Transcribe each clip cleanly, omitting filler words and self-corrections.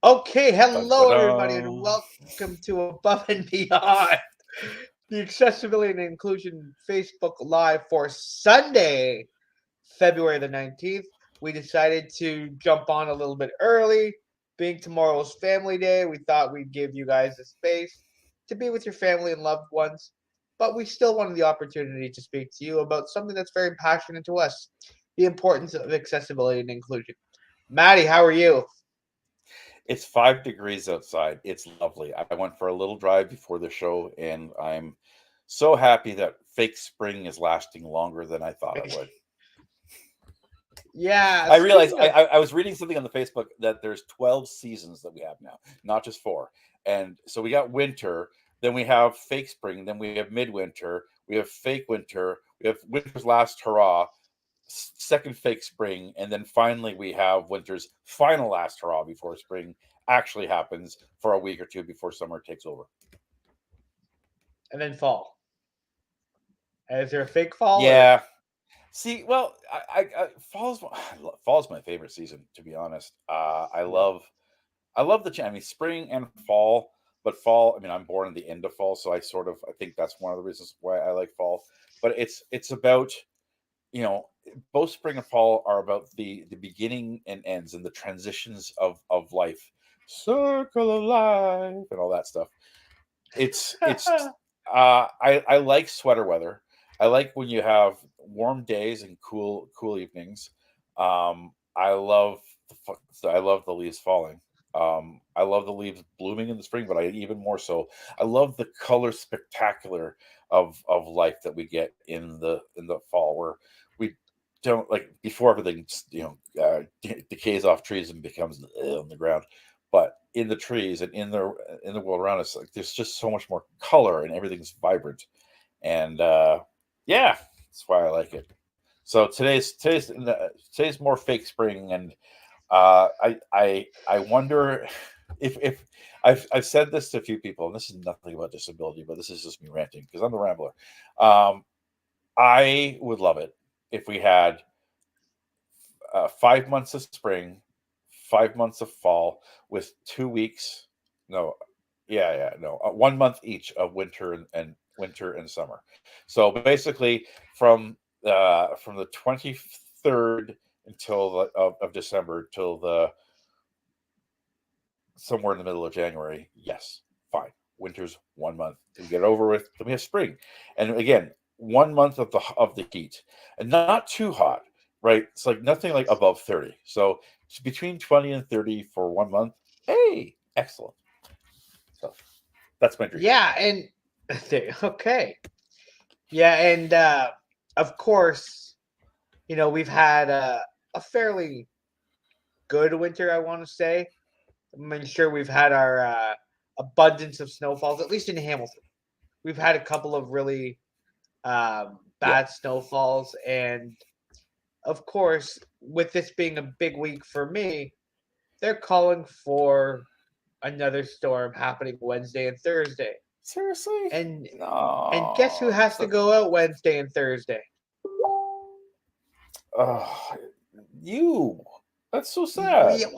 Okay, Dun, hello dun, everybody, and dun. welcome to Above and Beyond, the Accessibility and Inclusion Facebook Live for Sunday, February the 19th. We decided to jump on a little bit early, being tomorrow's family day. We thought we'd give you guys a space to be with your family and loved ones, but we still wanted the opportunity to speak to you about something that's very passionate to us, the importance of accessibility and inclusion. Maddie, how are you? It's 5 degrees outside. It's lovely. I went for a little drive before the show, and I'm so happy that fake spring is lasting longer than I thought it would. Yeah, I realized speaking I, of I, I was reading something on the Facebook that there's 12 seasons that we have now, not just four. And so we got winter, then we have fake spring, then we have midwinter, we have fake winter, we have winter's last hurrah, second fake spring, and then finally we have winter's final last hurrah before spring actually happens for a week or two before summer takes over. and then fall. Is there a fake fall or Yeah. See, well, fall's my favorite season, to be honest. yeah? I love I mean, spring and fall, but fall. I mean, I'm born in the end of fall, so I think that's one of the reasons why I like fall. But it's about, both spring and fall are about the beginning and ends and the transitions of life, circle of life, and all that stuff. It's I like sweater weather. I like when you have warm days and cool evenings. I love the leaves falling. I love the leaves blooming in the spring, but I even more so I love the color spectacular of life that we get in the fall, where we don't, like, before everything decays off trees and becomes on the ground, but in the trees and in the world around us, like, there's just so much more color and everything's vibrant. And yeah, that's why I like it. So today's more fake spring. And I wonder if I've said this to a few people, and this is nothing about disability, but this is just me ranting because I'm the rambler. um I would love it if we had 5 months of spring, 5 months of fall, with 2 weeks. No, no, 1 month each of winter and summer. So basically, from the 23rd until of December till the somewhere in the middle of January. Yes, fine. Winter's 1 month. We get over with. Then we have spring, and again, 1 month of the heat, and not too hot. Right? It's like nothing like above 30. So it's between 20 and 30 for 1 month. Hey, excellent. So that's my dream. Yeah, and okay. Yeah, and of course, we've had a fairly good winter, I want to say. I'm sure we've had our abundance of snowfalls, at least in Hamilton. We've had a couple of really Yeah. bad snowfalls, and of course, with this being a big week for me, they're calling for another storm happening Wednesday and Thursday. Seriously? And and guess who No. has to go out Wednesday and Thursday? Oh, you. That's so We, sad.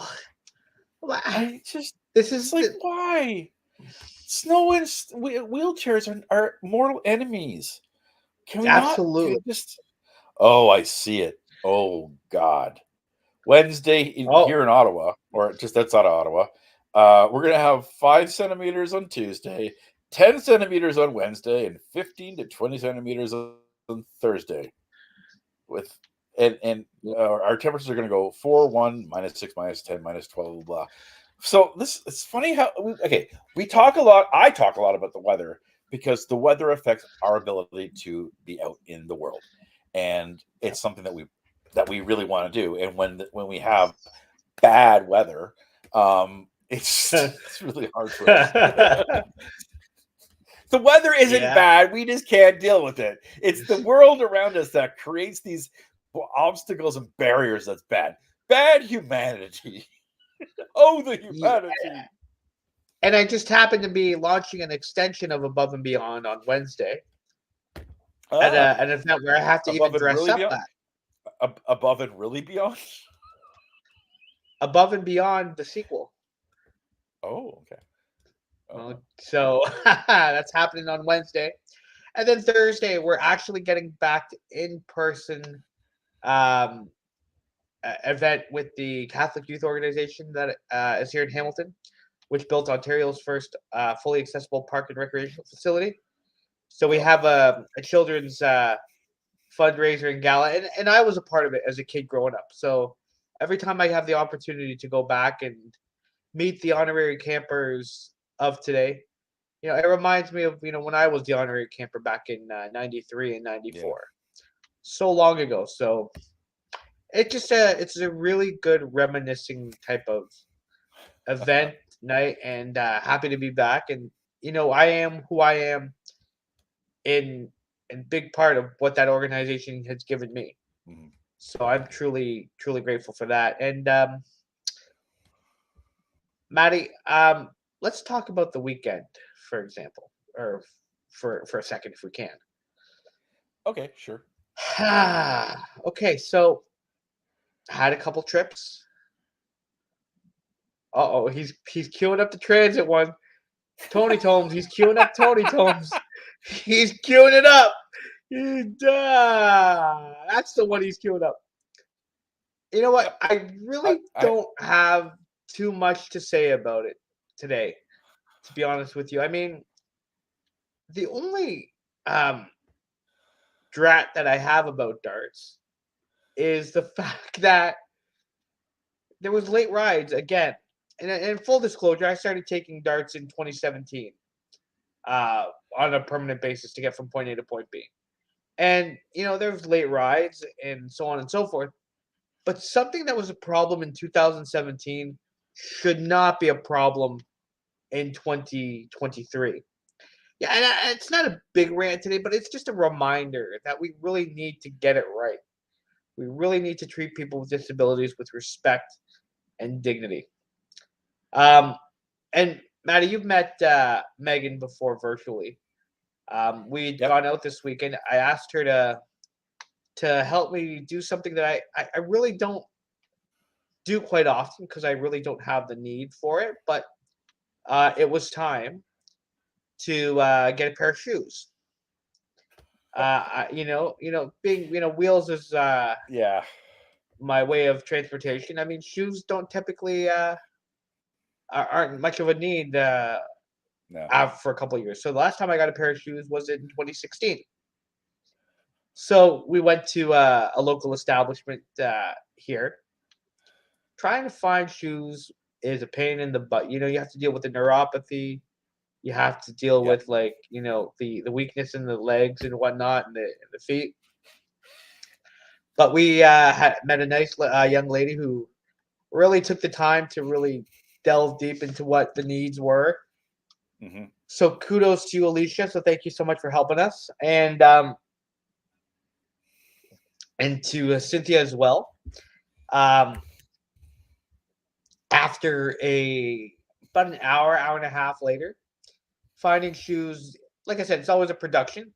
wha- I just, this it's is like, the why? Snow and wheelchairs are mortal enemies. Can we absolutely. just, oh, I see it. Oh, God. Wednesday Oh, here in Ottawa, or just outside of Ottawa, we're going to have 5 centimeters on Tuesday, 10 centimeters on Wednesday, and 15 to 20 centimeters on Thursday. With and our temperatures are going to go 4, 1, -6, -10, -12, blah, blah. So this, it's funny how okay, we talk a lot. I talk a lot about the weather because the weather affects our ability to be out in the world, and it's something that we really want to do. And when we have bad weather, it's really hard for us. The weather isn't yeah. bad. We just can't deal with it. It's the world around us that creates these obstacles and barriers that's bad. Bad humanity. Oh, the Yeah. humanity. And I just happened to be launching an extension of Above and Beyond on Wednesday at Ah, an event where I have to even above and dress really up beyond. that Above and really beyond. Above and Beyond the sequel. Oh, okay. Uh-huh. So that's happening on Wednesday. And then Thursday, we're actually getting back to in-person um, event with the Catholic Youth Organization that is here in Hamilton, which built Ontario's first fully accessible park and recreational facility. So we Oh, have a children's fundraiser and gala, and I was a part of it as a kid growing up. So every time I have the opportunity to go back and meet the honorary campers of today, it reminds me of when I was the honorary camper back in '93 and yeah. '94, so long ago. So it's a really good reminiscing type of event night, and happy to be back. And I am who I am in big part of what that organization has given me. Mhm. So I'm truly grateful for that. And Maddie, let's talk about the weekend, for example, or for a second, if we can. Okay, sure. Okay, so had a couple trips. Uh-oh, he's queuing up the transit one. Tony Tomes, he's queuing up Tony Tomes. He's queuing it up. That's the one he's queuing up. You know what? I I really I don't have too much to say about it today, to be honest with you. I mean, the only drat that I have about darts is the fact that there was late rides again. And full disclosure, I started taking darts in 2017 uh, on a permanent basis to get from point A to point B. And there's late rides and so on and so forth. But something that was a problem in 2017 should not be a problem in 2023. Yeah, and it's not a big rant today, but it's just a reminder that we really need to get it right. We really need to treat people with disabilities with respect and dignity. Um, and Maddie, you've met Megan before virtually. We'd Yep. gone out this weekend. I asked her to help me do something that I really don't do quite often because I really don't have the need for it. But it was time to get a pair of shoes. Being wheels is Yeah. my way of transportation. I mean, shoes don't typically aren't much of a need No. for a couple of years. So the last time I got a pair of shoes was in 2016. So we went to a local establishment here. Trying to find shoes is a pain in the butt. You have to deal with the neuropathy. You have to deal Yep. with like the weakness in the legs and whatnot and the feet. But we had met a nice young lady who really took the time to really delve deep into what the needs were. Mhm. So kudos to you, Alicia. So thank you so much for helping us, and to Cynthia as well. Um, After about an hour and a half later, finding shoes, like I said, it's always a production,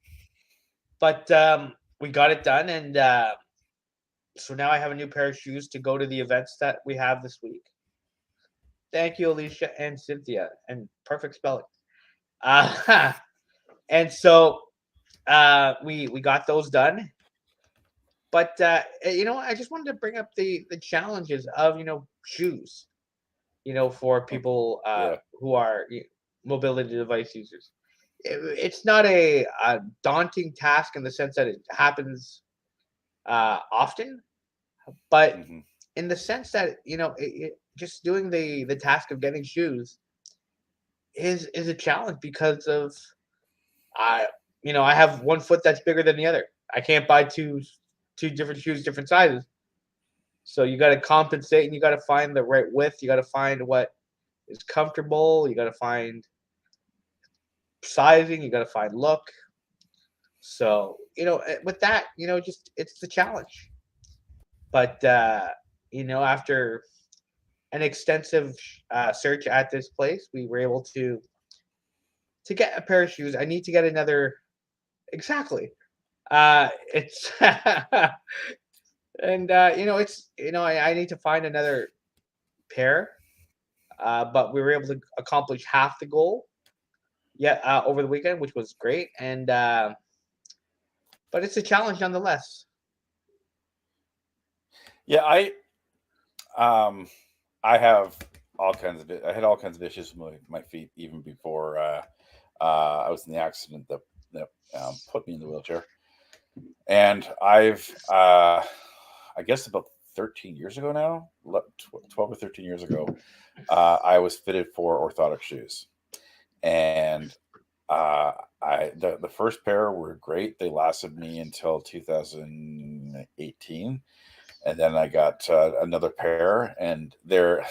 but we got it done, and so now I have a new pair of shoes to go to the events that we have this week. Thank you, Alicia and Cynthia, and perfect spelling. Uh, and so we got those done. But I just wanted to bring up the challenges of shoes. For Oh, people yeah. who are mobility device users. It's not a daunting task in the sense that it happens often, but Mhm. in the sense that just doing the task of getting shoes is a challenge because of I I have one foot that's bigger than the other. I can't buy two different shoes, different sizes. So you got to compensate, and you got to find the right width. You got to find what is comfortable. You got to find sizing. You got to find look. So with that, just it's the challenge. But after an extensive search at this place, we were able to get a pair of shoes. I need to get another. Exactly. It's and it's I need to find another pair. but we were able to accomplish half the goal. Yeah, over the weekend, which was great, and but it's a challenge nonetheless. Yeah, um I have all kinds of I had all kinds of issues with my feet even before I was in the accident that put me in the wheelchair. And I guess about 13 years ago now, 12 or 13 years ago, I was fitted for orthotic shoes. And uh, the first pair were great. They lasted me until 2018, and then I got another pair, and they're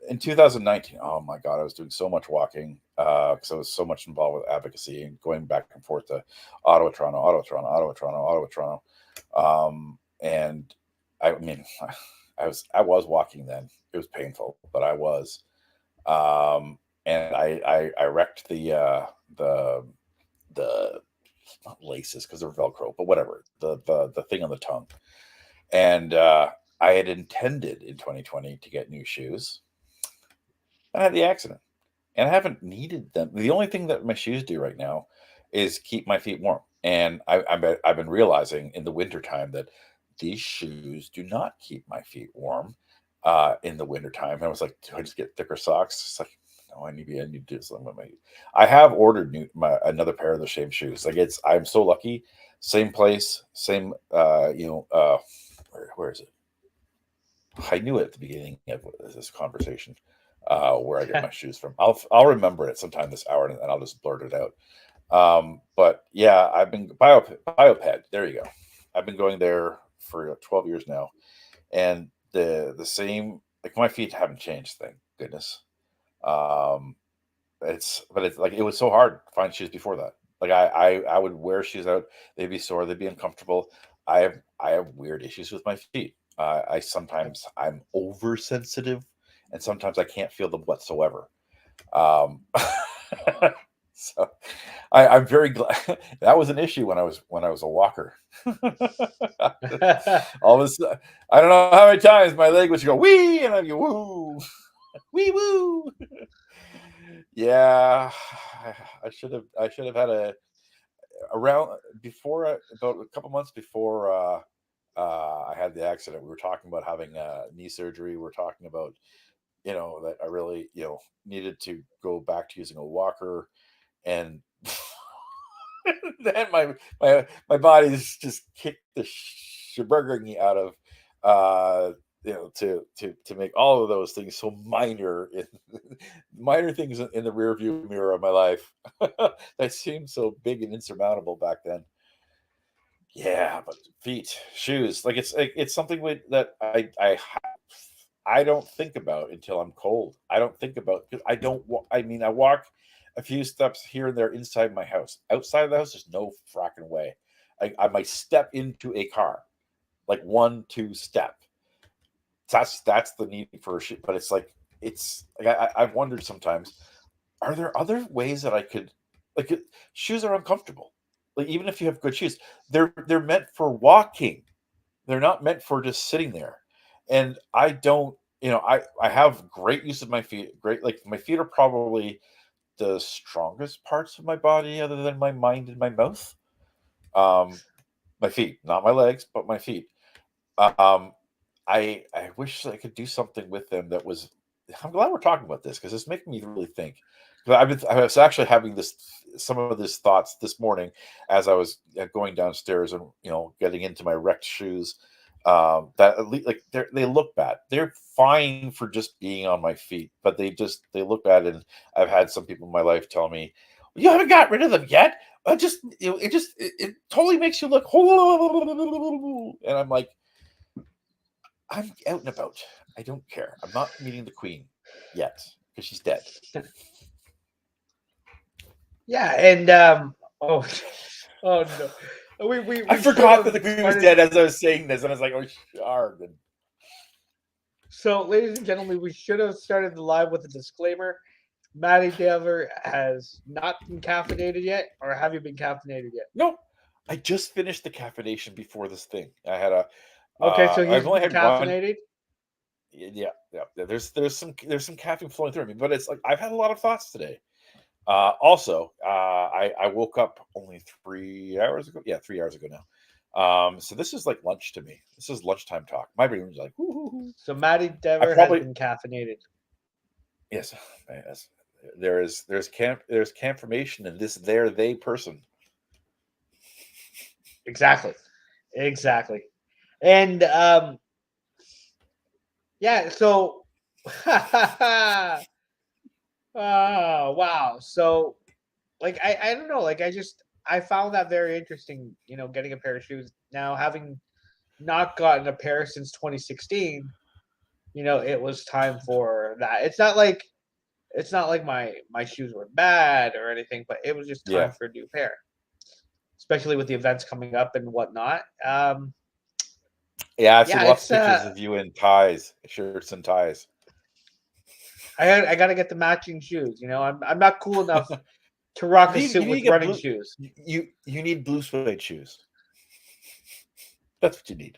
in 2019. Oh my god, I was doing so much walking because I was so much involved with advocacy and going back and forth to Ottawa, Toronto, Ottawa, Toronto, Ottawa, Toronto, Ottawa, Toronto. And I mean, I was walking then. It was painful, but I was. And I wrecked the not laces because they're Velcro, but whatever, the thing on the tongue. And I had intended in 2020 to get new shoes. I had the accident, and I haven't needed them. The only thing that my shoes do right now is keep my feet warm. And I've been realizing in the wintertime that these shoes do not keep my feet warm in the wintertime. And I was like, do I just get thicker socks? It's like, no, I need to do something with my. I have ordered another pair of the same shoes. Like I'm so lucky. Same place, same. Where is it? I knew it at the beginning of this conversation where I get my shoes from. I'll remember it sometime this hour and I'll just blurt it out. But yeah, I've been Bioped. There you go. I've been going there for 12 years now, and the same. Like my feet haven't changed. Thank goodness. Um, it's like it was so hard to find shoes before that. Like I would wear shoes out. They'd be sore. They'd be uncomfortable. I have weird issues with my feet. I sometimes I'm oversensitive, and sometimes I can't feel them whatsoever. Um, so I'm very glad that was an issue when I was a walker. All of a sudden, I don't know how many times my leg would go wee, and I'd go woo, wee woo. Yeah, I should have had a around before about a couple months before I had the accident. We were talking about having knee surgery. We're talking about that I really needed to go back to using a walker, and then my body's just kicked the me out of to make all of those things so minor minor things in the rear view mirror of my life that seemed so big and insurmountable back then. Yeah, but feet, shoes, like it's something that I don't think about until I'm cold. I don't think about 'cause I don't. I mean, I walk a few steps here and there inside my house. Outside of the house, there's no fracking way. I might step into a car, like 1, 2 step. That's the need for a shoe. But it's like I've wondered sometimes, are there other ways that I could shoes are uncomfortable. Like even if you have good shoes, they're meant for walking. They're not meant for just sitting there. And I don't, I have great use of my feet. Great, like my feet are probably the strongest parts of my body other than my mind and my mouth. Um, my feet, not my legs, but my feet. Um, I wish I could do something with them that was. I'm glad we're talking about this because it's making me really think. 'Cause I was actually having some of these thoughts this morning as I was going downstairs and getting into my wrecked shoes. That at least like they look bad. They're fine for just being on my feet, but they look bad. And I've had some people in my life tell me, "You haven't got rid of them yet. It totally makes you look." And I'm like, I'm out and about. I don't care. I'm not meeting the queen yet because she's dead. Yeah, and oh, oh no, I we should forgot that have the queen was started. dead as I was saying this, and I was like, "Oh, shard." So, ladies and gentlemen, we should have started the live with a disclaimer. Maddie Taylor has not been caffeinated yet, or have you been caffeinated yet? No, I just finished the caffeination before this thing. I had Okay, so I've he's only been had one. caffeinated. Yeah, There's some caffeine flowing through me, but it's like I've had a lot of thoughts today. Also, I woke up only 3 hours ago. Yeah, 3 hours ago now. So this is like lunch to me. This is lunchtime talk. My brain was like, whoo, whoo, whoo. So Maddy I Dever has probably been caffeinated. yes, yes. There's confirmation in this they person. Exactly. And yeah, so oh wow. So like I don't know, like I found that very interesting, getting a pair of shoes. Now having not gotten a pair since 2016, it was time for that. It's not like my shoes were bad or anything, but it was just Yeah, time for a new pair, especially with the events coming up and whatnot. yeah. I've seen Yeah, lots it's of pictures of you in ties, shirts and ties. I gotta get the matching shoes. I'm not cool enough to rock a You suit need to with get running blue. shoes. You need blue suede shoes. That's what you need.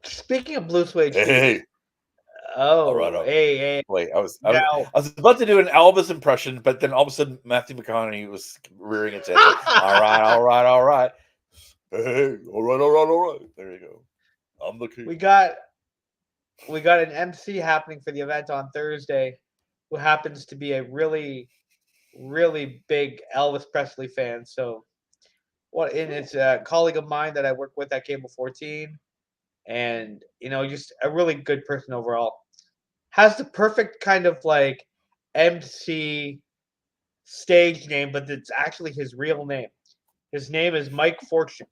Speaking of blue suede Hey, hey, shoes, hey. All right, oh all right. hey, Wait, now I was about to do an Elvis impression, but then all of a sudden Matthew McConaughey was rearing its head. Like, all right, all right, all right. Hey, all right, all right, all right. There you go. I'm the king. we got we got an MC happening for the event on Thursday, who happens to be a really really big Elvis Presley fan. So and it's a colleague of mine that I work with at Cable 14, and just a really good person overall. Has the perfect kind of like MC stage name, but it's actually his real name. His name is Mike Fortune.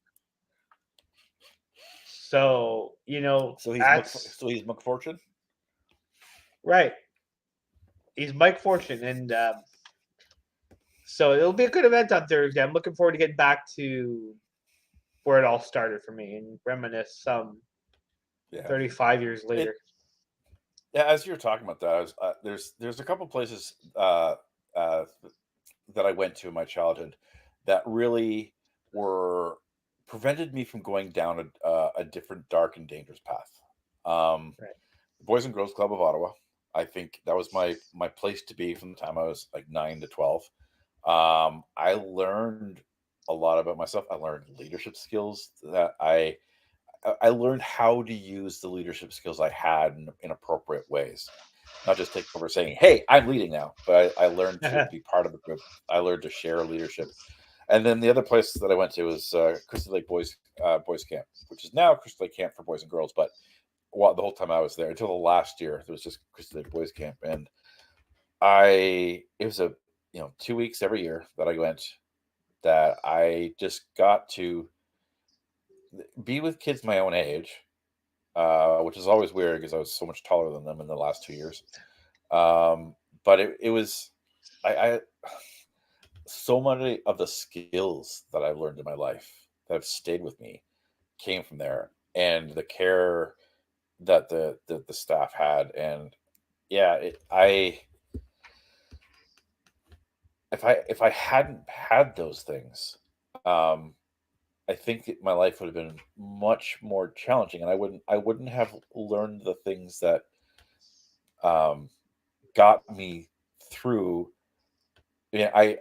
So that's So he's McFortune. right. He's Mike Fortune, and so it'll be a good event on Thursday. I'm looking forward to getting back to where it all started for me and reminisce some Yeah. 35 years It later. yeah. As you were talking about that, there's a couple places uh, that I went to in my childhood that really were prevented me from going down a different dark and dangerous path. Right. The Boys and Girls Club of Ottawa. I think that was my place to be from the time I was like 9 to 12. I learned a lot about myself. I learned leadership skills that I learned how to use the leadership skills I had in appropriate ways. Not just take over saying, "Hey, I'm leading now," but I learned to be part of the group. I learned to share leadership. And then the other place that I went to was Crystal Lake Boys Camp, which is now Crystal Lake Camp for boys and girls. But the whole time I was there until the last year, there was just Crystal Lake Boys Camp, and it was 2 weeks every year that I went, that I just got to be with kids my own age, which is always weird because I was so much taller than them in the last 2 years. But it was I so many of the skills that I've learned in my life that have stayed with me came from there, and the care that the staff had. And yeah, if I hadn't had those things, I think my life would have been much more challenging, and I wouldn't have learned the things that um, got me through. Yeah, I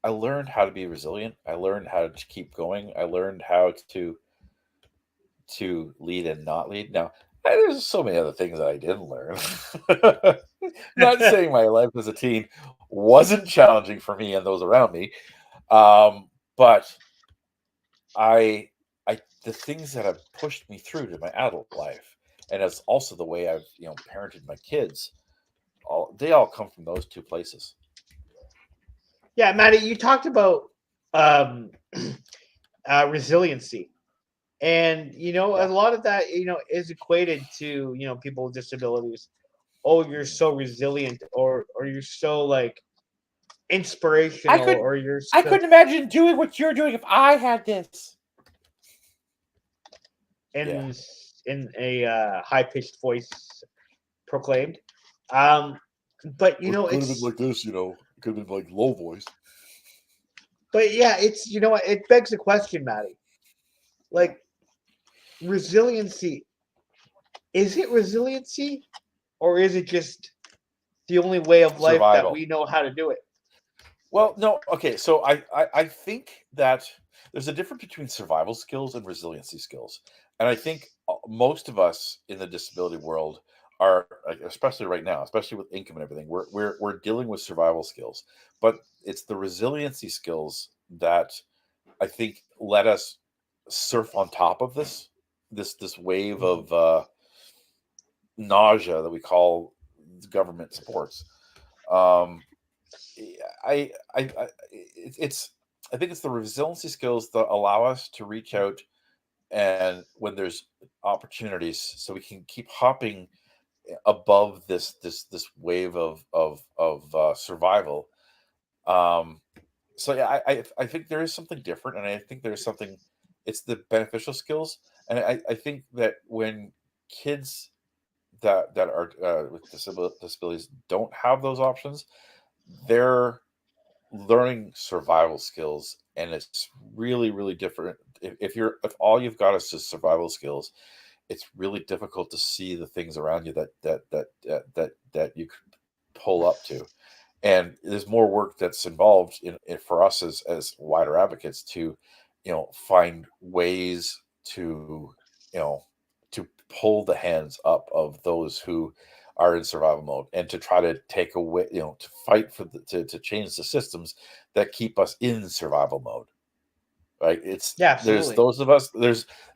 learned how to be resilient. I learned how to keep going. I learned how to lead and not lead. Now, there's so many other things that I didn't learn. Not saying my life as a teen wasn't challenging for me and those around me, but I, the things that have pushed me through to my adult life, and it's also the way I've parented my kids. They all come from those two places. Yeah, Maddie, you talked about um, resiliency, and a Yeah, lot of that is equated to people with disabilities. Oh, you're so resilient, or you're so like I inspirational, could or you're I so couldn't imagine doing what you're doing if I had this. Yeah. in in a high pitched voice proclaimed. Um, but Or it could have been it's like this, It could have been like low voice. but yeah, it's what it begs the question, Maddie. Yeah. Like resiliency Is it resiliency, or is it just the only way of life that Survival. we know how to do it? Well, no, okay. So I think that there's a difference between survival skills and resiliency skills, and I think most of us in the disability world are, like, especially right now, especially with income and everything, we're dealing with survival skills, but it's the resiliency skills that I think let us surf on top of this wave Mhm. of nausea that we call government supports. Um, it's I think it's the resiliency skills that allow us to reach out and when there's opportunities, so we can keep hopping above this wave of survival. Um, so yeah, I think there is something different, and I think there's something. It's the beneficial skills, and I think that when kids that are with disabilities don't have those options, they're learning survival skills, and it's really different. If all you've got is just survival skills, it's really difficult to see the things around you that you could pull up to, and there's more work that's involved in for us as wider advocates to find ways to you know to pull the hands up of those who are in survival mode, and to try to take away, to fight to change the systems that keep us in survival mode. Right? Yeah, There's absolutely. those of us.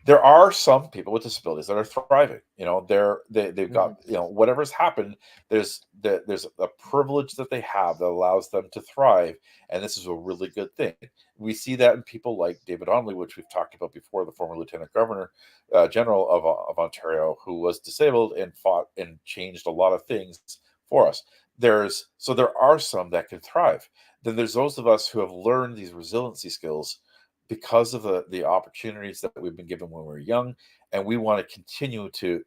There are some people with disabilities that are thriving. They've got, Hmm. whatever's happened. There's a privilege that they have that allows them to thrive, and this is a really good thing. We see that in people like David Onley, which we've talked about before, the former Lieutenant Governor General of Ontario, who was disabled and fought and changed a lot of things for us. There are some that can thrive. Then there's those of us who have learned these resiliency skills because of the opportunities that we've been given when we were young, and we want to continue to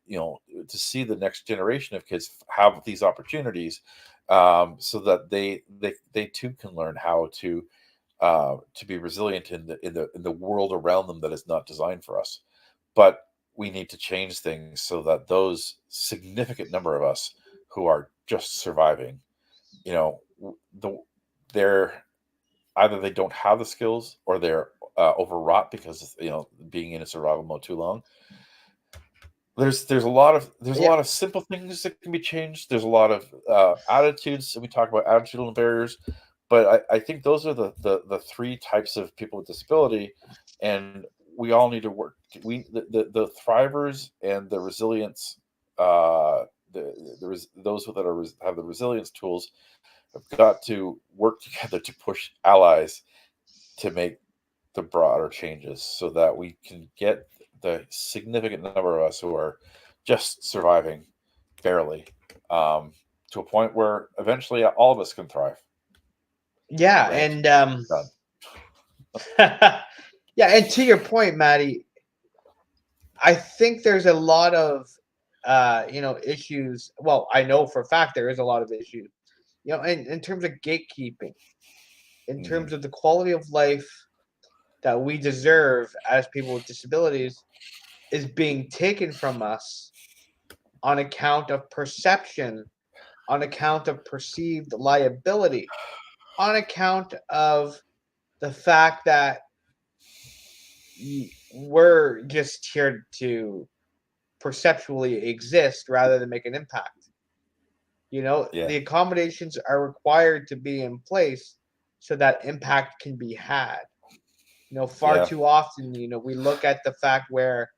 see the next generation of kids have these opportunities, so that they too can learn how to be resilient in the world around them that is not designed for us. But we need to change things so that those significant number of us who are just surviving, you know the they're either they don't have the skills, or they're overwrought because being in a survival mode too long. There's a lot of simple things that can be changed. There's a lot of attitudes, and we talk about attitudinal barriers, but I think those are the three types of people with disability, and we all need to work. The thrivers and the resilience, those that have the resilience tools have got to work together to push allies to make the broader changes, so that we can get the significant number of us who are just surviving barely, um, to a point where eventually all of us can thrive. Yeah, Rant and done. yeah, and to your point, Maddie, I think there's a lot of issues. Well, I know for a fact there is a lot of issues. In terms of gatekeeping, in Hmm. terms of the quality of life that we deserve as people with disabilities is being taken from us on account of perception, on account of perceived liability, on account of the fact that we're just here to perceptually exist rather than make an impact. Yeah, The accommodations are required to be in place so that impact can be had. Far yeah, too often, we look at the fact where,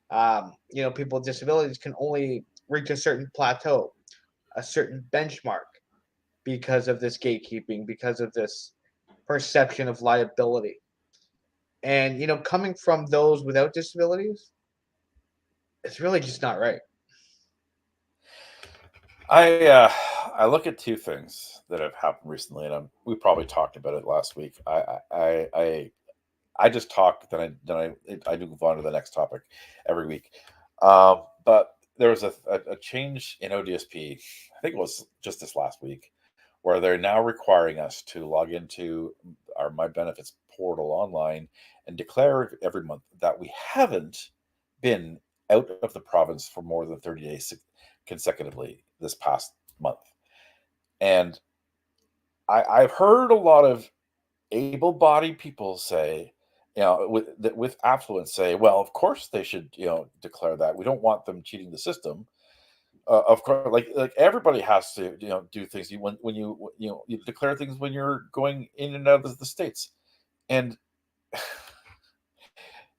people with disabilities can only reach a certain plateau, a certain benchmark because of this gatekeeping, because of this perception of liability. And, coming from those without disabilities, it's really just not right. I uh, I look at two things that have happened recently, and we probably talked about it last week. I just talk, then I do move on to the next topic every week. But there was a change in ODSP. I think it was just this last week, where they're now requiring us to log into our My Benefits portal online and declare every month that we haven't been out of the province for more than 30 days consecutively this past month. And I've heard a lot of able-bodied people say, with affluence, say, well, of course they should, declare that. We don't want them cheating the system. Of course, like everybody has to, do things. When you declare things when you're going in and out of the states, and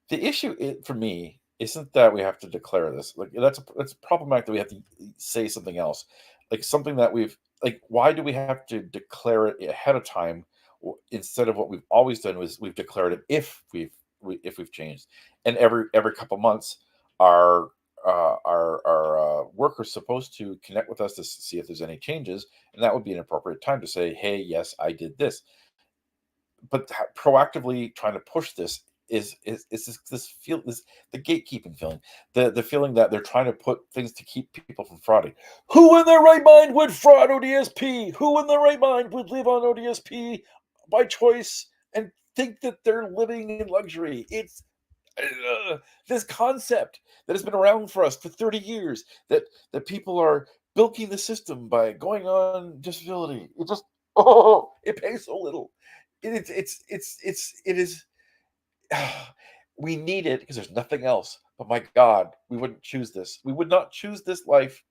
the issue for me isn't that we have to declare this. Like that's problematic that we have to say something else, like something that we've like. Why do we have to declare it ahead of time instead of what we've always done was we've declared it if we've changed, and every couple months our our workers supposed to connect with us to see if there's any changes, and that would be an appropriate time to say, hey, yes, I did this. But proactively trying to push this is this the gatekeeping feeling, the feeling that they're trying to put things to keep people from frauding. Who in their right mind would fraud ODSP? Who in their right mind would live on ODSP by choice and think that they're living in luxury? It's this concept that has been around for us for 30 years that people are bilking the system by going on disability. It just it pays so little. It is we need it because there's nothing else. But my God, we wouldn't choose this. We would not choose this life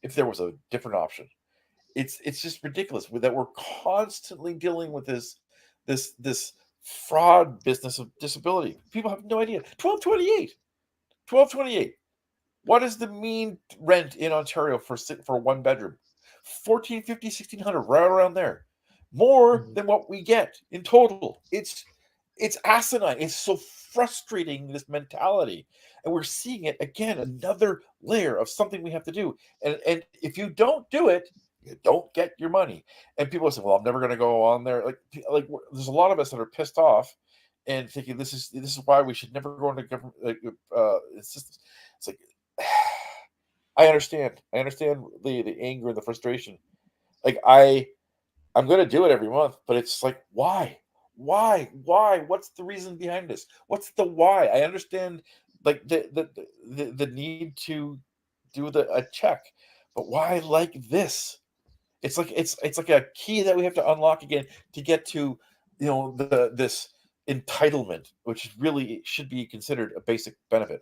if there was a different option. It's just ridiculous that we're constantly dealing with this fraud business of disability. People have no idea. 1228. What is the mean rent in Ontario for one bedroom? 1450, 1600, right around there. More than what we get in total. It's asinine. It's so frustrating, this mentality. And we're seeing it again, another layer of something we have to do. And if you don't do it, you don't get your money. And people say, well, I'm never going to go on there. Like there's a lot of us that are pissed off and thinking this is why we should never go into government systems. It's like I understand the anger and the frustration. Like I'm going to do it every month, but it's like why what's the reason behind this? What's the why? I understand like the need to do a check, but why like this? It's like a key that we have to unlock again to get to this entitlement, which really should be considered a basic benefit.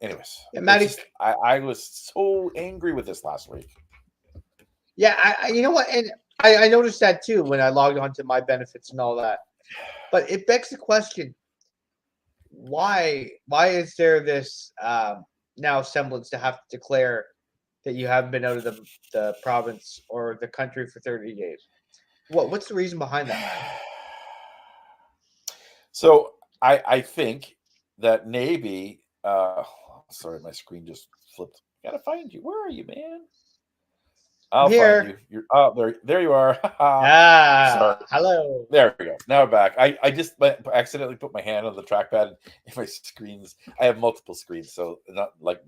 Anyways, Yeah, it's Maddy. just I was so angry with this last week. Yeah, you know what, and I noticed that too when I logged on to my benefits and all that. But it begs the question: why is there this now semblance to have to declare that you haven't been out of the province or the country for 30 days? What's the reason behind that, man? So I think that maybe sorry, my screen just flipped. Gotta find you. Where are you, man? I'm I'll find here. you. You're there you are. Sorry. Hello. There we go. Now we're back. I just accidentally put my hand on the trackpad in my screens. I have multiple screens, so not Yep.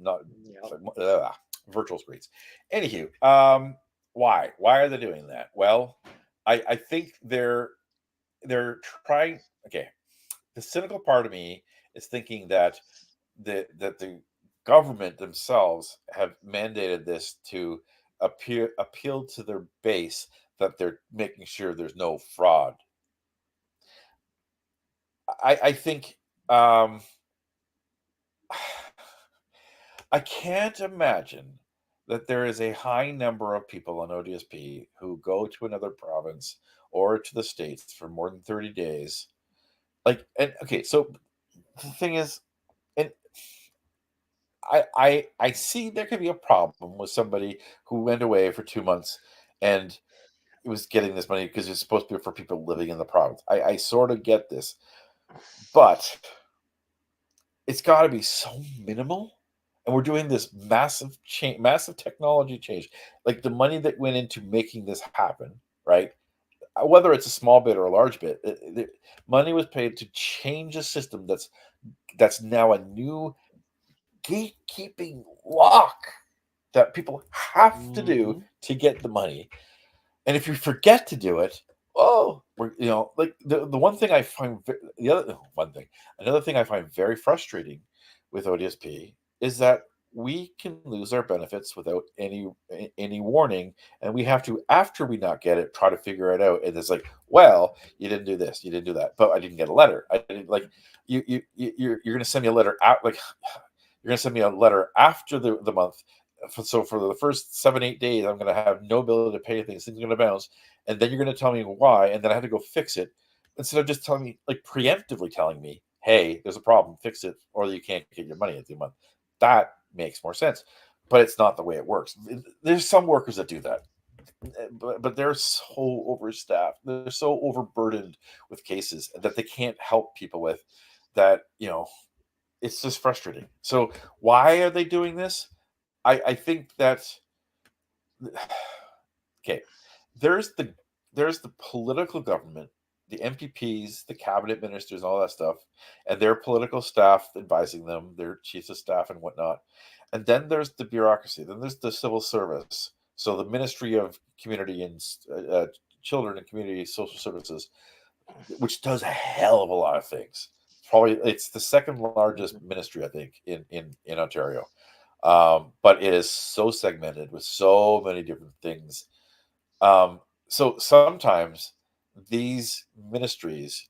virtual screens. Anywho, why are they doing that? Well, I think they're trying. Okay, the cynical part of me is thinking that the government themselves have mandated this to appeal to their base, that they're making sure there's no fraud. I think I can't imagine that there is a high number of people on ODSP who go to another province or to the States for more than 30 days. Like, and okay, so the thing is, and I see there could be a problem with somebody who went away for 2 months and was getting this money because it's supposed to be for people living in the province. I sort of get this, but it's got to be so minimal. And we're doing this massive change, massive technology change, like the money that went into making this happen, right? Whether it's a small bit or a large bit, money was paid to change a system that's now a new gatekeeping lock that people have to do Mm-hmm. to get the money. And if you forget to do it, oh, we're like the one thing I find the other one thing, another thing I find very frustrating with ODSP is that we can lose our benefits without any warning, and we have to, after we not get it, try to figure it out. And it's like, well, you didn't do this, you didn't do that, but I didn't get a letter. I didn't like you're going to send me a letter out, like you're going to send me a letter after the month. So for the first 7-8 days, I'm going to have no ability to pay things. Things are going to bounce, and then you're going to tell me why, and then I have to go fix it instead of just telling me, like preemptively telling me, hey, there's a problem, fix it, or you can't get your money at the month. That makes more sense, but it's not the way it works. There's some workers that do that, but they're so overstaffed, they're so overburdened with cases that they can't help people with, that it's just frustrating. So why are they doing this? I think that okay, there's the political government, the MPPs, the cabinet ministers, all that stuff, and their political staff advising them, their chiefs of staff and whatnot. And then there's the bureaucracy. Then there's the civil service. So the Ministry of Community and Children and Community Social Services, which does a hell of a lot of things. It's the second largest ministry, I think, in Ontario. But it is so segmented with so many different things. So sometimes these ministries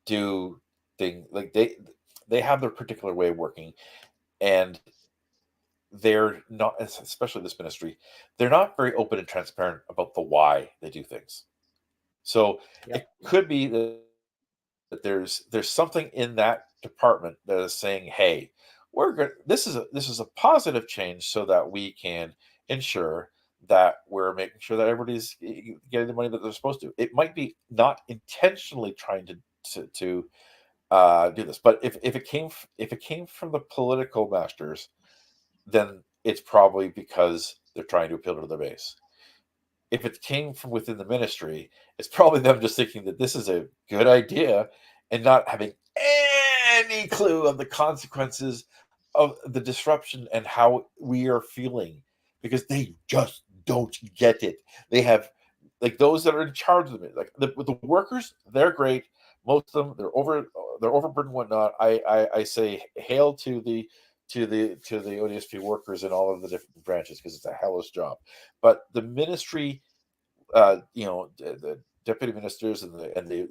do things like they have their particular way of working, and they're not, especially this ministry, they're not very open and transparent about the why they do things. So Yep. it could be that there's something in that department that is saying, hey, we're good, this is a positive change so that we can ensure that we're making sure that everybody's getting the money that they're supposed to. It might be not intentionally trying to do this, but if it came from the political masters, then it's probably because they're trying to appeal to their base. If it came from within the ministry, it's probably them just thinking that this is a good idea and not having any clue of the consequences of the disruption and how we are feeling, because they just don't get it. They have, like, those that are in charge of it, like the workers, they're great. Most of them, they're overburdened and whatnot. I say hail to the ODSP workers in all of the different branches, because it's a hellish job. But the ministry, the deputy ministers and the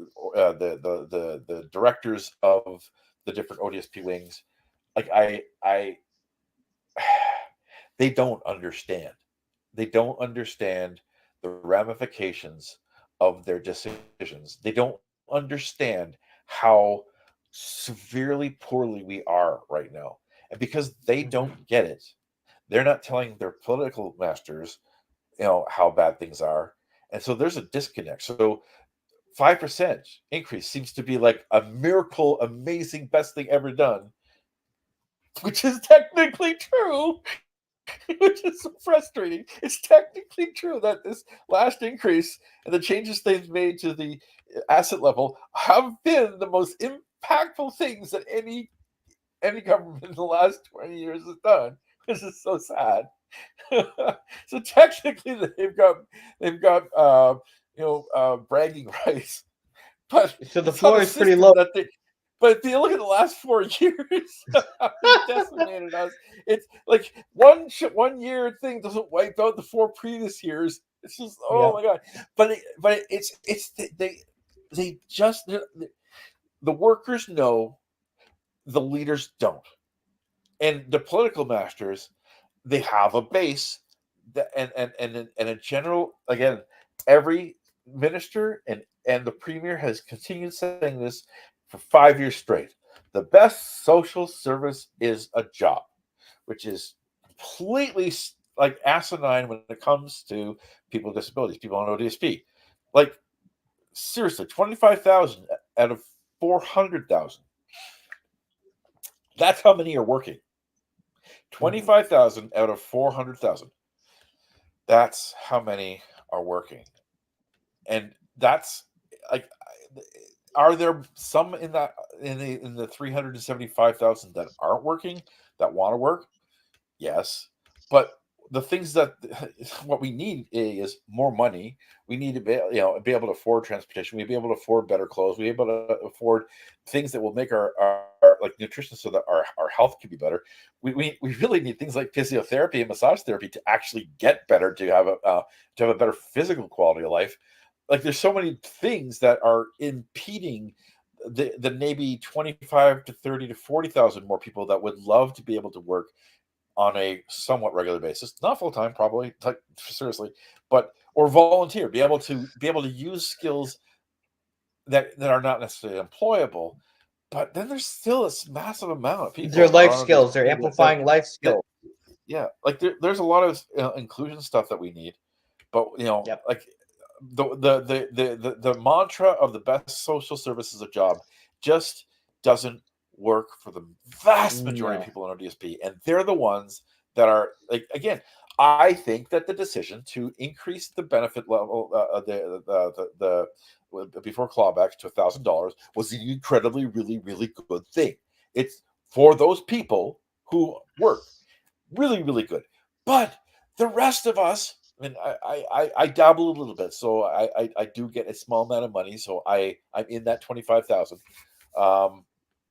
directors of the different ODSP wings, like I they don't understand. They don't understand the ramifications of their decisions. They don't understand how severely poorly we are right now. And because they Mm-hmm. don't get it, they're not telling their political masters, how bad things are. And so there's a disconnect. So 5% increase seems to be like a miracle, amazing, best thing ever done, which is technically true, which is so frustrating. It's technically true that this last increase and the changes they've made to the asset level have been the most impactful things that any government in the last 20 years has done. This is so sad. So technically, they've got bragging rights, but So the it's on floor a is pretty system low. that they. But if you look at the last 4 years, how they decimated us. It's like one year thing doesn't wipe out the 4 previous years. It's just, oh Yep. my god. But it's they just, the workers know, the leaders don't, and the political masters, they have a base that, and in general, again, every minister and the premier has continued saying this for 5 years straight. The best social service is a job, which is completely like asinine when it comes to people with disabilities, people on ODSP. Like, seriously, 25,000 out of 400,000. That's how many are working. Mm-hmm. 25,000 out of 400,000. That's how many are working. And that's like, are there some in the 375,000 that aren't working, that want to work? Yes. But the things that what we need is more money. We need to be able to afford transportation. We be able to afford better clothes. We be able to afford things that will make our like like nutrition so that our health can be better. We really need things like physiotherapy and massage therapy to actually get better, to have a better physical quality of life. Like there's so many things that are impeding the maybe 25 to 30 to 40,000 more people that would love to be able to work on a somewhat regular basis, not full time, probably, like seriously, but or volunteer, be able to use skills that are not necessarily employable. But then there's still this massive amount of Their people life around this skills. They're that, amplifying life that skills. yeah, like there's a lot of inclusion stuff that we need, but Yep. like the mantra of the best social service is a job just doesn't work for the vast majority of No. people in our DSP, and they're the ones that are like, again, I think that the decision to increase the benefit level, before clawbacks to $1,000 was an incredibly, really, really good thing. It's for those people who work, really, really good. But the rest of us, I mean, I dabble a little bit, so I do get a small amount of money, so I'm in that 25,000,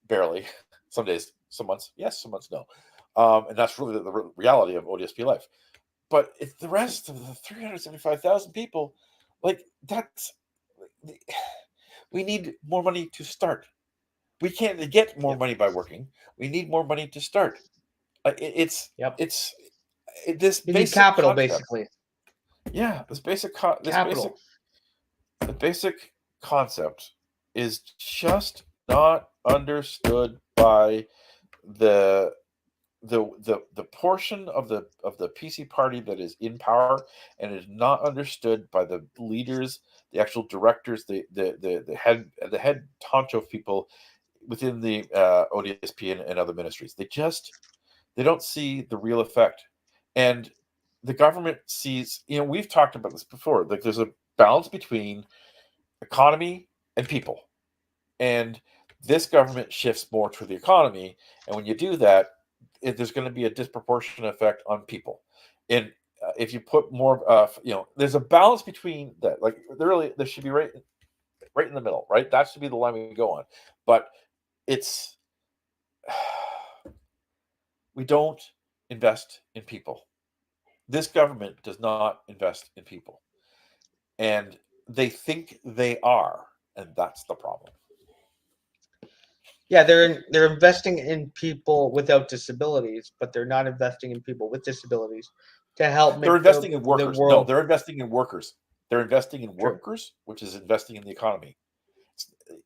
barely. Some days, some months, yes, some months, no, and that's really the reality of ODSP life. But if the rest of the 375,000 people, like that's, we need more money to start. We can't get more Yep. money by working. We need more money to start. Yep. It's this You need basic capital, concept. basically. Yeah, Capital. the basic concept is just not understood by the the portion of the PC party that is in power, and is not understood by the leaders, the actual directors, the head honcho people within the ODSP and other ministries. They don't see the real effect, and the government sees. We've talked about this before. Like there's a balance between economy and people, and this government shifts more to the economy. And when you do that, there's going to be a disproportionate effect on people. And if you put more, there's a balance between that. Like there should be right in the middle, right? That should be the line we go on. But it's we don't invest in people. This government does not invest in people, and they think they are, and that's the problem. Yeah, they're investing in people without disabilities, but they're not investing in people with disabilities to help They're make investing in the workers. No, world they're investing in workers. They're investing in true. workers, which is investing in the economy.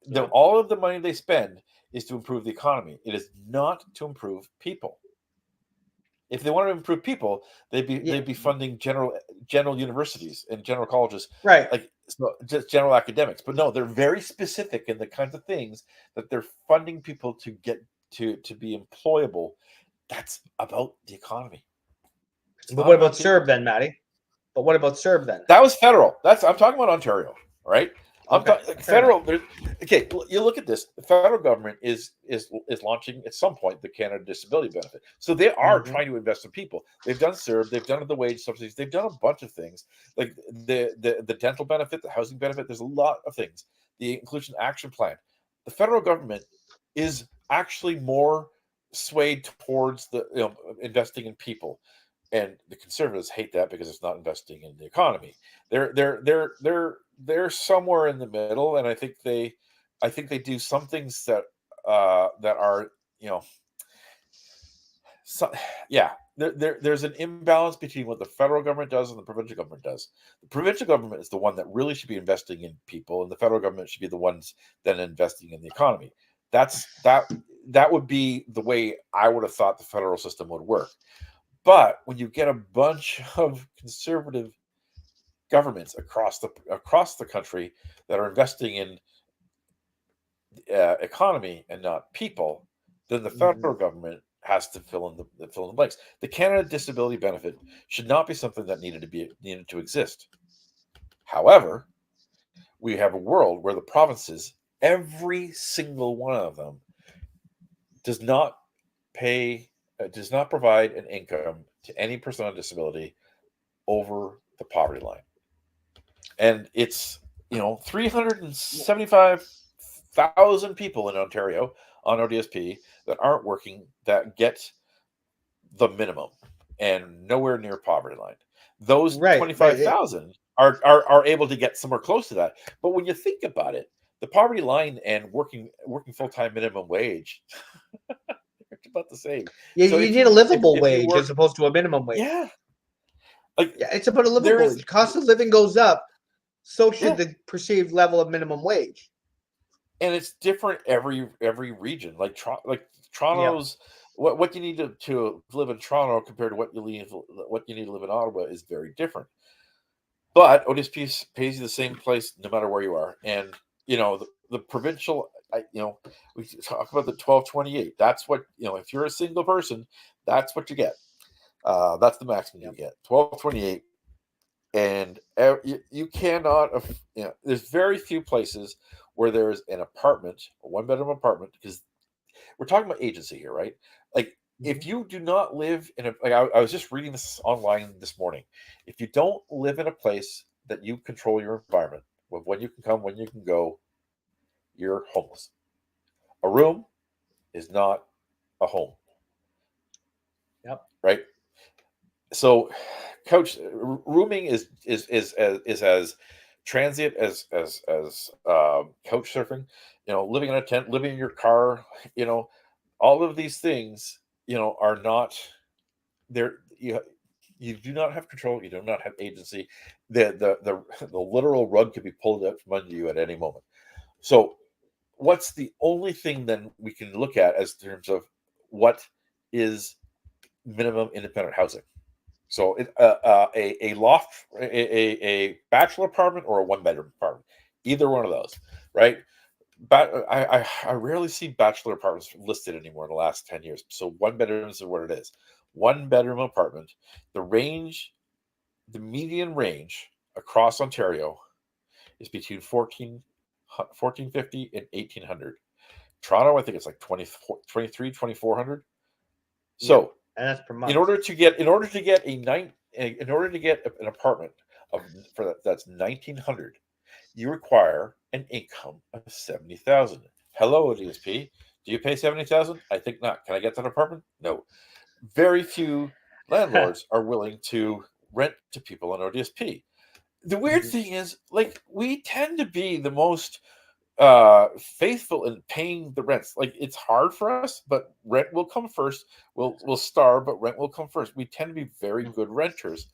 Yep. All of the money they spend is to improve the economy. It is not to improve people. If they want to improve people, Yeah. they'd be funding general universities and general colleges, Right. like just general academics. But no, they're very specific in the kinds of things that they're funding people to get to be employable. That's about the economy. It's But not what about about Serb people. then, Maddie? But what about Serb then? That was federal. I'm talking about Ontario, right? I'm Okay, talking fair enough. federal. Okay, you look at this. The federal government is launching at some point the Canada Disability Benefit. So they are Hmm. trying to invest in people. They've done CERB. They've done the wage subsidies. They've done a bunch of things, like the dental benefit, the housing benefit. There's a lot of things. The Inclusion Action Plan. The federal government is actually more swayed towards the investing in people, and the conservatives hate that because it's not investing in the economy. They're somewhere in the middle, and I think they do some things that are, you know so, yeah, there's an imbalance between what the federal government does and the provincial government does. The provincial government is the one that really should be investing in people, and the federal government should be the ones then investing in the economy. That would be the way I would have thought the federal system would work. But when you get a bunch of conservative governments across the country that are investing in economy and not people, then the Hmm. federal government has to fill in the blanks. The Canada Disability Benefit should not be something that needed to exist. However, we have a world where the provinces, every single one of them, does not does not provide an income to any person on disability over the poverty line. And it's 375,000 people in Ontario. on ODSP that aren't working that get the minimum and nowhere near poverty line. Those Right, right. 25,000 are able to get somewhere close to that. But when you think about it, the poverty line and working full-time minimum wage are about the same. Yeah, So you if need a you livable if you wage work, as opposed to a minimum wage. yeah, like Yeah, it's about a there livable is, wage. Cost of living goes up, so should yeah, the perceived level of minimum wage. and it's different every region. Like Yep. Toronto's what you need to live in Toronto compared to what you need to live in Ottawa is very different. But ODSP pays you the same place no matter where you are. And the provincial, we talk about the 1228. That's what if you're a single person, that's what you get. That's the maximum you Yep. get. 1228. And you cannot. There's very few places where there's an apartment, a one-bedroom apartment, because we're talking about agency here, right? Like, Mhm. if you do not live in I was just reading this online this morning. If you don't live in a place that you control your environment, with when you can come, when you can go, you're homeless. A room is not a home, Yep. right? So, coach, rooming is as transient as couch surfing. Living in a tent, living in your car. You know, all of these things, are not there. You do not have control. You do not have agency. The literal rug could be pulled out from under you at any moment. So, what's the only thing then we can look at as terms of what is minimum independent housing? So, a loft, a bachelor apartment, or a one bedroom apartment, either one of those, right? But I rarely see bachelor apartments listed anymore in the last 10 years. So one bedroom is what it is. One bedroom apartment. The range, the median range across Ontario is between 1450 and 1800. Toronto, I think it's like 2400. Yep. So And that's per in month. order to get in order to get in order to get an apartment that's 1900, you require an income of 70,000. Hello, DSP. Do you pay 70,000? I think not. Can I get that apartment? No. Very few landlords are willing to rent to people on ODSP. The weird Mhm. thing is, like, we tend to be the most faithful in paying the rents. Like, it's hard for us, but rent will come first. We'll starve, but rent will come first. We tend to be very good renters,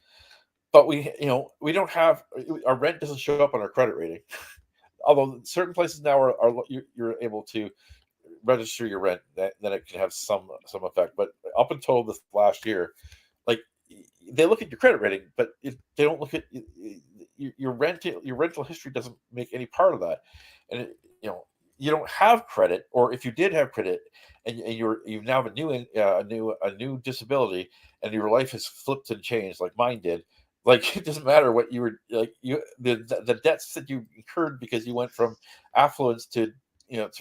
but we don't have our rent doesn't show up on our credit rating. Although certain places now you're able to register your rent, then it can have some effect. But up until this last year, like, they look at your credit rating, but they don't look at your rental history doesn't make any part of that. And you don't have credit, or if you did have credit, and you now have a new disability, and your life has flipped and changed like mine did. Like, it doesn't matter what you were like. The debts that you incurred because you went from affluence to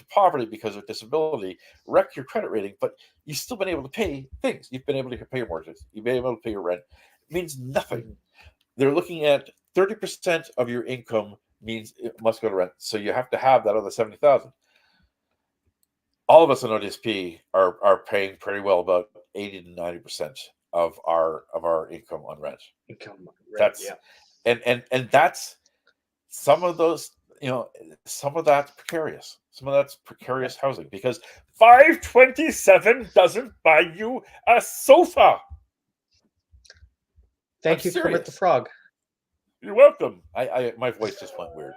poverty because of disability wreck your credit rating, but you've still been able to pay things. You've been able to pay your mortgages. You've been able to pay your rent. It means nothing. Mhm. They're looking at 30% of your income means it must go to rent. So you have to have that other 70,000. All of us in ODSP are paying pretty well about 80 to 90% of our income on rent. Income rent. That's Yeah. and that's some of those, some of that's precarious. Some of that's precarious Yep. housing because 527 doesn't buy you a sofa. I'm Thank you, Kermit the serious. Frog. You're welcome. My voice just went weird.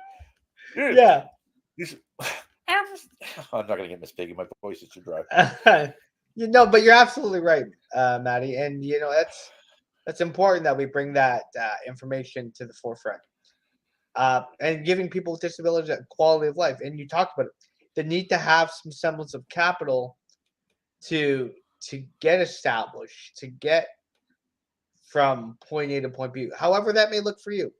Dude, Yeah. I'm not gonna get Miss Piggy. My voice is too dry. But you're absolutely right, Maddie, and that's important that we bring that information to the forefront, and giving people with disabilities a quality of life. And you talked about it, the need to have some semblance of capital to get established, to get from point A to point B, however that may look for you.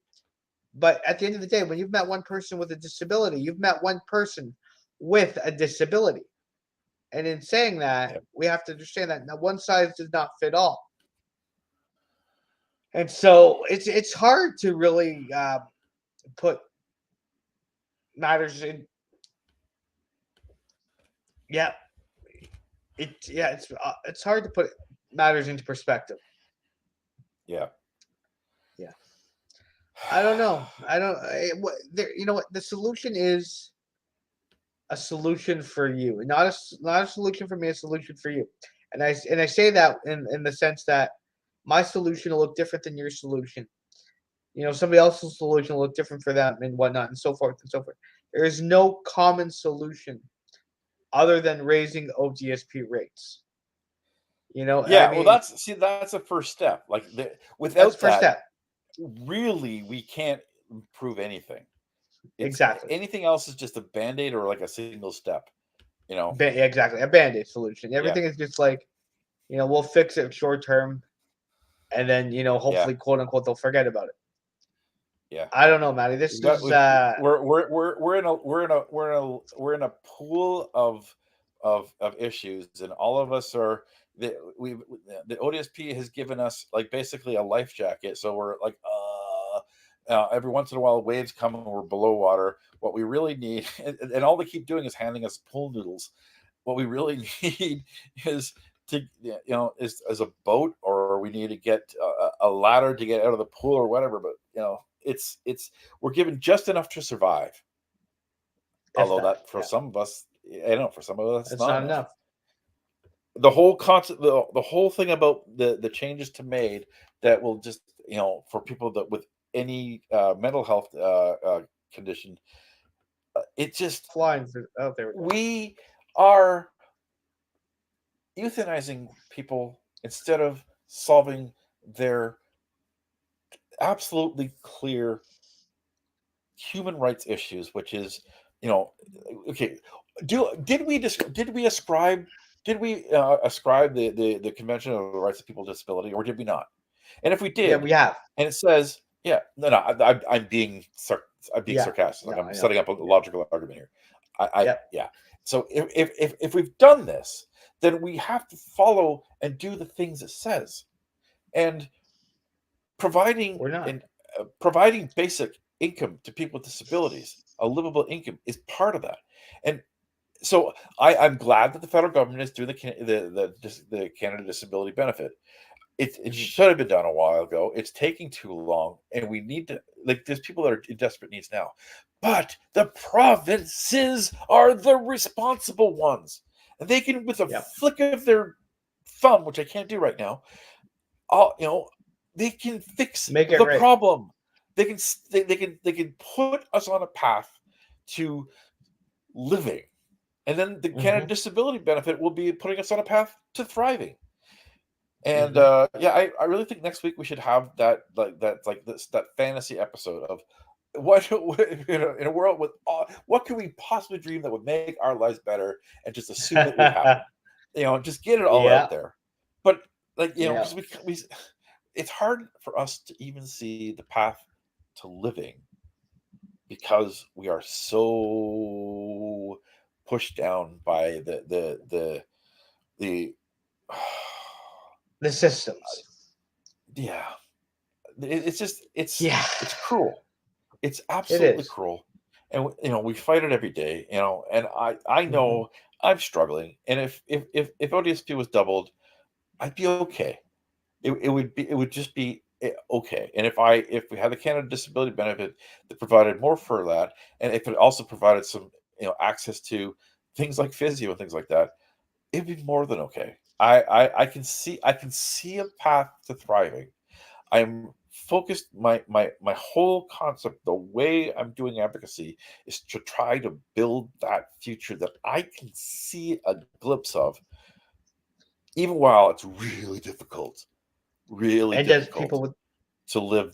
But at the end of the day, when you've met one person with a disability, you've met one person with a disability. And in saying that, Yeah. we have to understand that now one size does not fit all. And so it's hard to really put matters in. Yeah. it's hard to put matters into perspective. Yeah. Yeah. I don't know. I don't. You know what? The solution is a solution for you, not a solution for me. A solution for you, and I say that in the sense that my solution will look different than your solution. Somebody else's solution will look different for them, and whatnot, and so forth and so forth. There is no common solution other than raising ODSP rates. I Yeah, well, mean, that's a first step. Like, that's the without first that, step. really, we can't improve anything. It's Exactly. anything else is just a band-aid or like a single step. Exactly. A band-aid solution. Yeah, Everything is just like, we'll fix it short term, and then yeah, hopefully, quote unquote, they'll forget about it. yeah. I don't know, Maddie. This We've got is we've we're in a pool of issues, and all of us are the ODSP has given us like basically a life jacket. So we're like, every once in a while waves come and we're below water. What we really need, and all they keep doing is handing us pool noodles. What we really need is is a boat, or we need to get a ladder to get out of the pool or whatever. But it's we're given just enough to survive. if Although that. that for Yeah, some of us, I know for some of us, it's it's not not enough. enough. The whole concept, the whole thing about the changes to made that will just for people that with any mental health condition, it just Flying for. Oh, there we go. we are euthanizing people instead of solving their absolutely clear human rights issues, which is, okay, did we ascribe the Convention of the Rights of People with Disability, or did we not? And if we Yeah, did, we have. and it says, yeah, no, I'm being I'm being Yeah. sarcastic. Like, No, I'm I know. setting up a Yeah. logical argument here. Yep. Yeah. So if we've done this, then we have to follow and do the things it says, and providing We're not. and providing basic income to people with disabilities, a livable income, is part of that. And so I'm glad that the federal government is doing the Canada Disability Benefit. It Mhm. should have been done a while ago. It's taking too long, and we need to, like, there's people that are in desperate needs now, but the provinces are the responsible ones, and they can, with a Yep. flick of their thumb, which I can't do right now, all they can fix Make it the right. problem. They can put us on a path to living, and then the Canada Hmm. Disability Benefit will be putting us on a path to thriving. And Hmm. yeah, I really think next week we should have that fantasy episode of what in a world with what could we possibly dream that would make our lives better, and just assume it would happen. Just get it all Yeah. out there. But, like, Yeah. because we it's hard for us to even see the path to living, because we are so pushed down by the The systems. yeah. It's just Yeah. it's cruel. It's It absolutely is. cruel, and we fight it every day. And I Hmm. know I'm struggling, and if ODSP was doubled, I'd be okay. It would just be okay. And if we had the Canada Disability Benefit that provided more for that, and if it also provided some access to things like physio and things like that, it'd be more than okay. I can see a path to thriving. I'm focused. My whole concept, the way I'm doing advocacy, is to try to build that future that I can see a glimpse of, even while it's really And as people difficult with to live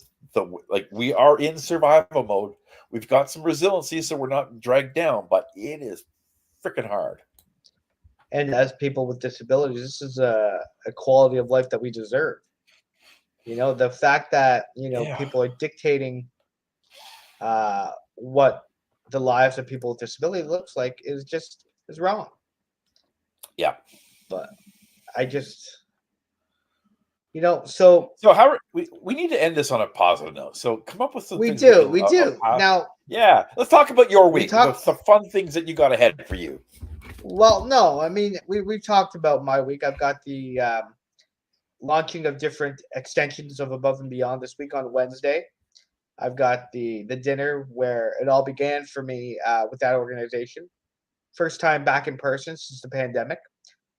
like we are in survival mode. We've got some resiliency, so we're not dragged down, but it is freaking hard. disabilities, this is a quality of life that we deserve. The fact that Yeah, people are dictating what the lives of people with disability looks like is wrong. yeah. But I just so So how we need to end this on a positive note. So come up with some we things we do can we do path. now. Yeah, let's talk about your We week. talk The fun things that you got ahead for you. Well, no, I mean we've talked about my week. I've got the launching of different extensions of Above and Beyond this week on Wednesday. I've got the dinner where it all began for me with that organization. First time back in person since the pandemic,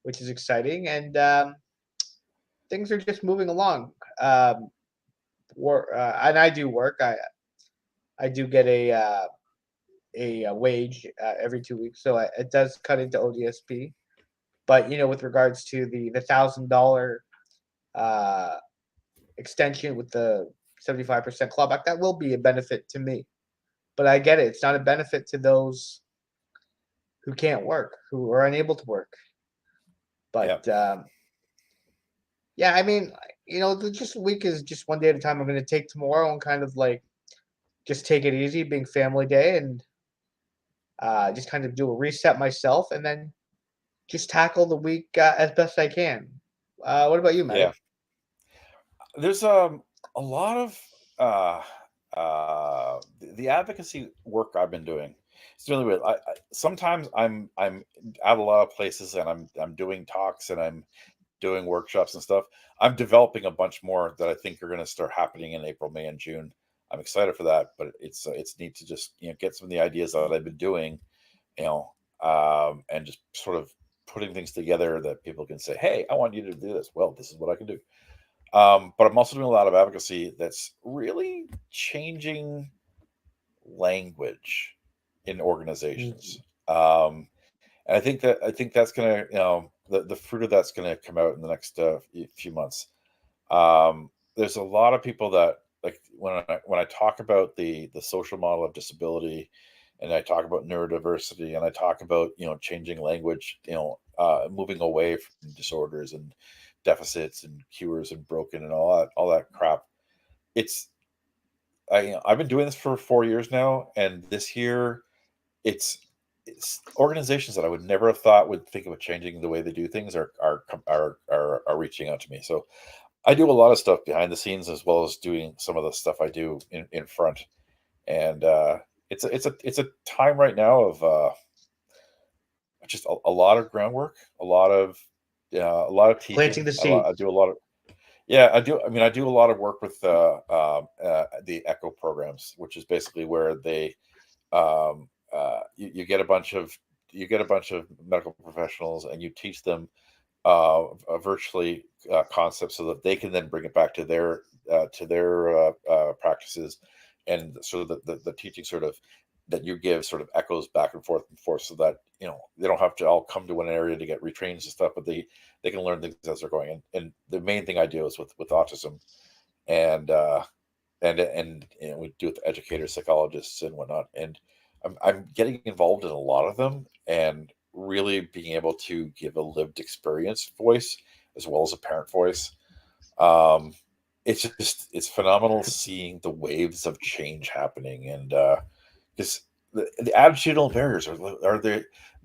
which is exciting, and things are just moving along. And I do work. I do get a wage every 2 weeks, so it does cut into ODSP. But with regards to the $1,000 uh, extension with the 75% clawback, that will be a benefit to me. But I get it; it's not a benefit to those who can't work, who are unable to work. Yeah, But yeah, I mean, just week is just one day at a time. I'm going to take tomorrow and kind of like just take it easy, being family day, and just kind of do a reset myself, and then just tackle the week as best I can. What about you, yeah. Maddie? There's a lot of the advocacy work I've been doing. It's really weird. Sometimes I'm at a lot of places and I'm doing talks and I'm doing workshops and stuff. I'm developing a bunch more that I think are going to start happening in April, May, and June. I'm excited for that, but it's neat to just get some of the ideas that I've been doing, you know, and just sort of putting things together that people can say, "Hey, I want you to do this." Well, this is what I can do. But I'm also doing a lot of advocacy that's really changing language in organizations. Mhm. And I think that's gonna, the fruit of that's gonna come out in the next few months. There's a lot of people that like when I talk about the social model of disability, and I talk about neurodiversity, and I talk about changing language, moving away from disorders and deficits and cures and broken and all that crap. It's I've been doing this for 4 years now, and this year it's it's organizations that I would never have thought would think about changing the way they do things are reaching out to me. So I do a lot of stuff behind the scenes as well as doing some of the stuff I do in front. And it's a time right now of just a lot of groundwork, a lot of Planting teaching. the I seeds. do a lot of yeah, I do. I mean, I do a lot of work with the Echo programs, which is basically where you get a bunch of medical professionals and you teach them virtually concepts so that they can then bring it back to their practices, and so that the teaching sort of that you give sort of echoes back and forth so that they don't have to all come to one area to get retrained and stuff, but they can learn things as they're going. And the main thing I do is with autism, and we do with educators, psychologists, and whatnot. And I'm getting involved in a lot of them, and really being able to give a lived experience voice as well as a parent voice. Um, it's phenomenal seeing the waves of change happening, and because the attitudinal barriers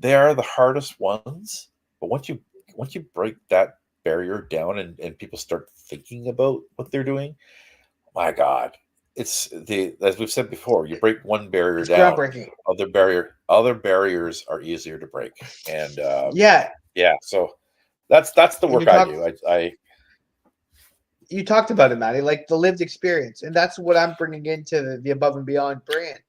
they are the hardest ones. But once you break that barrier down, and people start thinking about what they're doing, my God, it's the as we've said before, you break one barrier It's down, groundbreaking. other barriers are easier to break. And Yeah, yeah, so that's the and work I do. I you talked about it, Maddie, like the lived experience, and that's what I'm bringing into the Above and Beyond brand.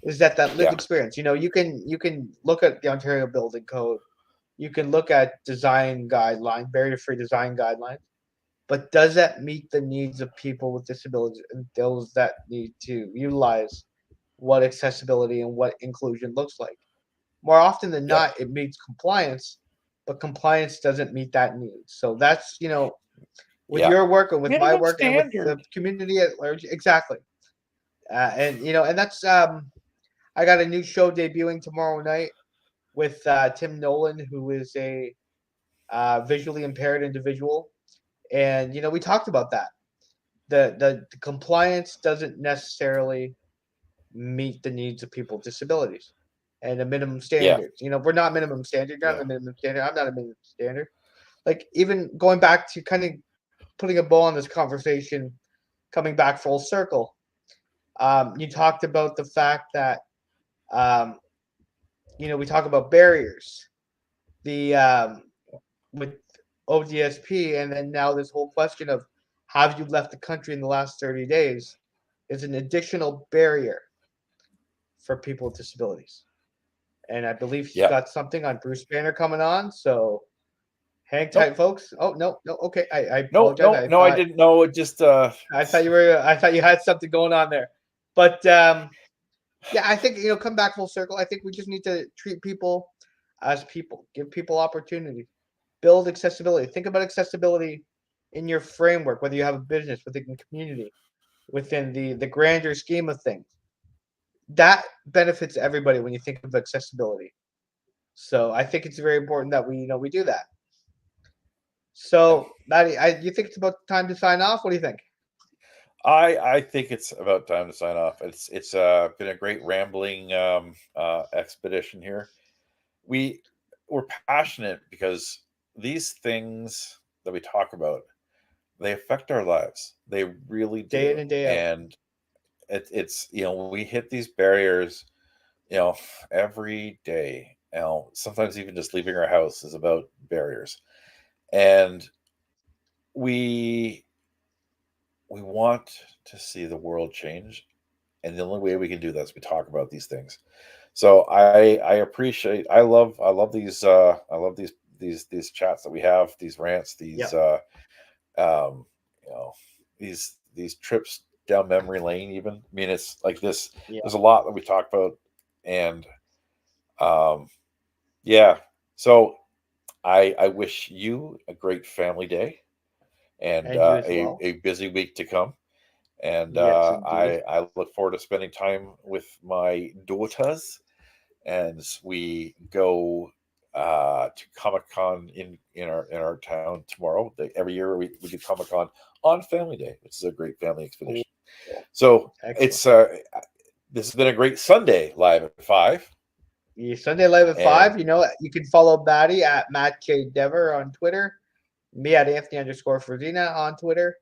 Is that lived Yeah, experience? You can look at the Ontario Building Code, you can look at design guideline, barrier-free design guidelines, but does that meet the needs of people with disabilities and those that need to utilize what accessibility and what inclusion looks like? More often than yeah, not, it meets compliance, but compliance doesn't meet that need. So that's with yeah. your work and with my Minimum work and with the standard. community at large, exactly. And that's I got a new show debuting tomorrow night with Tim Nolan, who is a visually impaired individual, and we talked about that. The compliance doesn't necessarily meet the needs of people with disabilities and the minimum Yeah, standards. We're not minimum standard. You're not yeah, the minimum standard. I'm not a minimum standard. Like even going back to kind of putting a bow on this conversation, coming back full circle. You talked about the fact that um, we talk about barriers. the with ODSP, and then now this whole question of have you left the country in the last 30 days is an additional barrier for people with disabilities. And I believe he's Yeah. got something on Bruce Banner coming on, so hang tight, Nope. folks. Oh no, no, okay. I No, apologize. no, no, I didn't know. It just I thought you were I thought you had something going on there. But yeah, I think come back full circle. I think we just need to treat people as people, give people opportunity, build accessibility. Think about accessibility in your framework, whether you have a business, within the community, within the grander scheme of things. That benefits everybody when you think of accessibility. So I think it's very important that we do that. yeah. So Maddie, you think it's about time to sign off? What do you think? I think it's about time to sign off. It's been a great rambling expedition here. We we're passionate because these things that we talk about, they affect our lives. They really Day in do. and day out. And it's we hit these barriers, you know, every day. Sometimes even just leaving our house is about barriers. And we we want to see the world change, and the only way we can do that is we talk about these things. So I appreciate, I love these chats that we have, these rants, these Yep. um these trips down memory lane. Even, I mean, it's like this, Yeah. there's a lot that we talk about. And um yeah, so I wish you a great family day, and And you as well. a busy week to come. And Yes, indeed. I look forward to spending time with my daughters as we go to Comic Con in our town tomorrow. Every year we do Comic Con on Family Day, which is a great family Cool. expedition. So Excellent. it's this has been a great Sunday live at 5. Yeah, Sunday live at And 5. You can follow Maddie at Matt K Dever on Twitter, me at Anthony_Frisina on Twitter,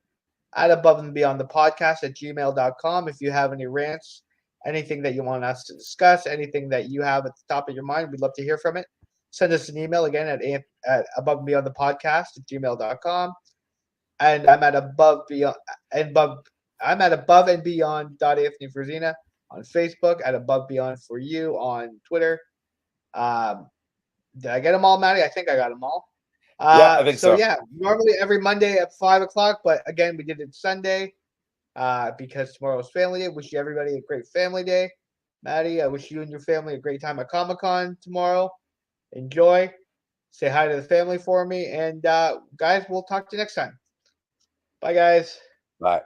at Above and Beyond the Podcast at gmail.com. If you have any rants, anything that you want us to discuss, anything that you have at the top of your mind, we'd love to hear from it. Send us an email again at Above and Beyond the Podcast at gmail.com. And above I'm at Above and Beyond Anthony Frisina on Facebook, at Above Beyond for You on Twitter. Um, did I get them all, Maddie? I think I got them all. yeah, I think So so. yeah, normally every Monday at 5 o'clock, but again, we did it Sunday because tomorrow's family day. Wish you everybody a great family day. Maddie, I wish you and your family a great time at Comic Con tomorrow. Enjoy. Say hi to the family for me. And guys, we'll talk to you next time. Bye, guys. Bye.